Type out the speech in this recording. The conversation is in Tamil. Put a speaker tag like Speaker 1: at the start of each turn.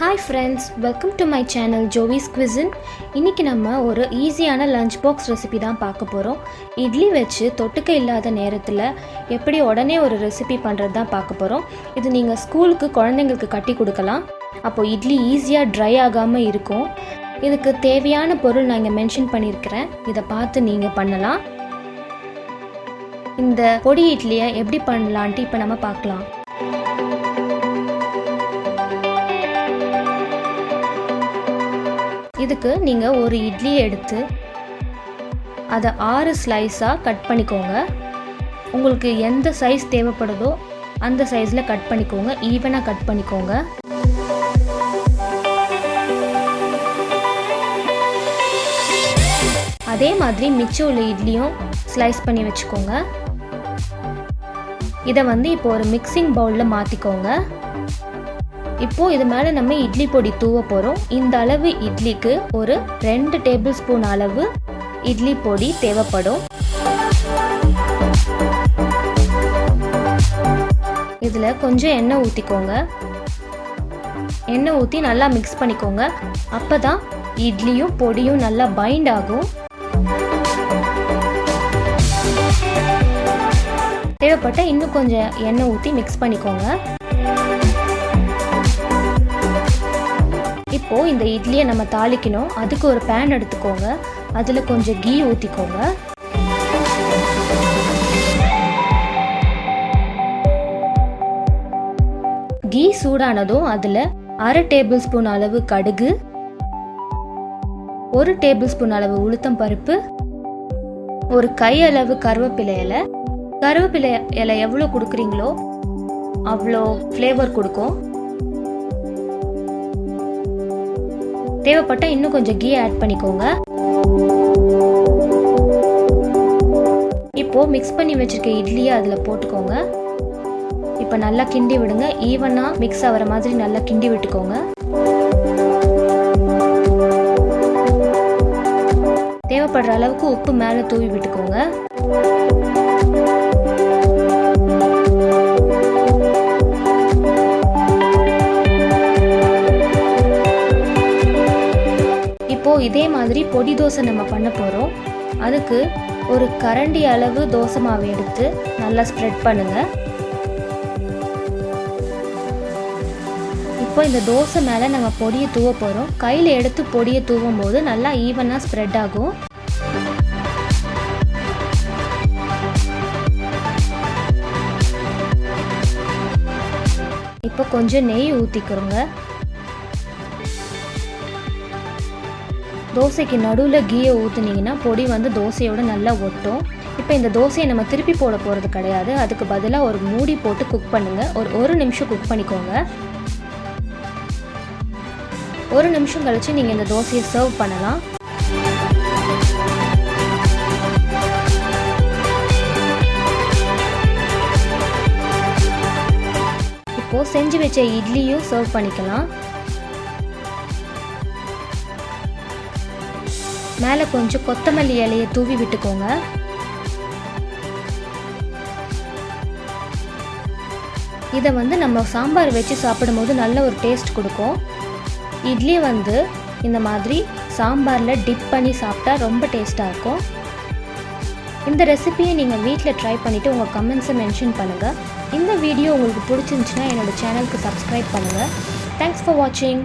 Speaker 1: Hi friends, welcome to my channel Joey's Cuisine. இன்னைக்கு நம்ம ஒரு ஈஸியான லஞ்ச் பாக்ஸ் ரெசிபி தான் பார்க்க போறோம். இட்லி வச்சு தொட்டுக்க இல்லாத நேரத்துல எப்படி உடனே ஒரு ரெசிபி பண்றது தான் பார்க்க போறோம். இது நீங்க ஸ்கூலுக்கு குழந்தைகளுக்கு கட்டி கொடுக்கலாம். அப்போ இட்லி ஈஸியா ட்ரை ஆகாம இருக்கும். இதுக்கு தேவையான பொருள் நான் இங்க மென்ஷன் பண்ணியிருக்கிறேன். இத பார்த்து நீங்க பண்ணலாம். இந்த பொடி இட்லியை எப்படி பண்ணலாம்னு இப்போ நம்ம பார்க்கலாம். இதுக்கு நீங்கள் ஒரு இட்லி எடுத்து அதை 6 ஸ்லைஸாக கட் பண்ணிக்கோங்க. உங்களுக்கு எந்த சைஸ் தேவைப்படுதோ அந்த சைஸில் கட் பண்ணிக்கோங்க. ஈவனாக கட் பண்ணிக்கோங்க. அதே மாதிரி மிச்சம் உள்ள இட்லியும் ஸ்லைஸ் பண்ணி வச்சுக்கோங்க. இதை இப்போ ஒரு மிக்சிங் பவுலில் மாற்றிக்கோங்க. இப்போது இது மேலே நம்ம இட்லி பொடி தூவ போகிறோம். இந்த அளவு இட்லிக்கு ஒரு 2 டேபிள் ஸ்பூன் அளவு இட்லி பொடி தேவைப்படும். இதில் கொஞ்சம் எண்ணெய் ஊற்றிக்கோங்க. எண்ணெய் ஊற்றி நல்லா மிக்ஸ் பண்ணிக்கோங்க. அப்போ தான் இட்லியும் பொடியும் நல்லா பைண்ட் ஆகும். தேவைப்பட்ட இன்னும் கொஞ்சம் எண்ணெய் ஊற்றி மிக்ஸ் பண்ணிக்கோங்க. இப்போது இந்த இட்லியை நம்ம தாளிக்கணும். அதுக்கு ஒரு பேன் எடுத்துக்கோங்க. அதில் கொஞ்சம் கீ ஊற்றிக்கோங்க. கீ சூடானதும் அதில் 1/2 டேபிள் ஸ்பூன் அளவு கடுகு, 1 டேபிள் ஸ்பூன் அளவு உளுத்தம் பருப்பு, ஒரு கை அளவு கருவேப்பிலை இலை. கருவேப்பிலை இலை எவ்வளோ கொடுக்குறீங்களோ அவ்வளோ ஃப்ளேவர் கொடுக்கும். தேவைப்பட்ட இன்னும் கொஞ்சம் கீ ஆட் பண்ணிக்கோங்க. இப்போ மிக்ஸ் பண்ணி வச்சிருக்க இட்லியை அதில் போட்டுக்கோங்க. இப்போ நல்லா கிண்டி விடுங்க. ஈவனாக மிக்ஸ் ஆகிற மாதிரி நல்லா கிண்டி விட்டுக்கோங்க. தேவைப்படுற அளவுக்கு உப்பு மேலே தூவி விட்டுக்கோங்க. இதே மாதிரி பொடி தோசை நம்ம பண்ண போகிறோம். அதுக்கு ஒரு கரண்டி அளவு தோசை மாவு எடுத்து நல்லா ஸ்ப்ரெட் பண்ணுங்க. இப்போ இந்த தோசை மேலே நம்ம பொடியை தூவ போகிறோம். கையில் எடுத்து பொடியை தூவும் போது நல்லா ஈவனாக ஸ்ப்ரெட் ஆகும். இப்போ கொஞ்சம் நெய் ஊற்றிக்கிறோங்க. தோசைக்கு நடுவில் கீயை ஊற்றுனீங்கன்னா பொடி தோசையோட நல்லா ஒட்டும். இப்போ இந்த தோசையை நம்ம திருப்பி போட போகிறது கிடையாது. அதுக்கு பதிலாக ஒரு மூடி போட்டு குக் பண்ணுங்கள். ஒரு நிமிஷம் குக் பண்ணிக்கோங்க. 1 நிமிஷம் கழித்து நீங்கள் இந்த தோசையை சர்வ் பண்ணலாம். இப்போது செஞ்சு வச்ச இட்லியும் சர்வ் பண்ணிக்கலாம். மேலே கொஞ்சம் கொத்தமல்லி இலையை தூவி விட்டுக்கோங்க. இதை நம்ம சாம்பார் வச்சு சாப்பிடும்போது நல்ல ஒரு டேஸ்ட் கொடுக்கும். இட்லி இந்த மாதிரி சாம்பாரில் டிப் பண்ணி சாப்பிட்டா ரொம்ப டேஸ்ட்டாக இருக்கும். இந்த ரெசிபியை நீங்கள் வீட்டில் ட்ரை பண்ணிவிட்டு உங்கள் கமெண்ட்ஸை மென்ஷன் பண்ணுங்கள். இந்த வீடியோ உங்களுக்கு பிடிச்சிருந்துச்சுன்னா என்னோடய சேனலுக்கு சப்ஸ்கிரைப் பண்ணுங்கள். தேங்க்ஸ் ஃபார் வாட்சிங்.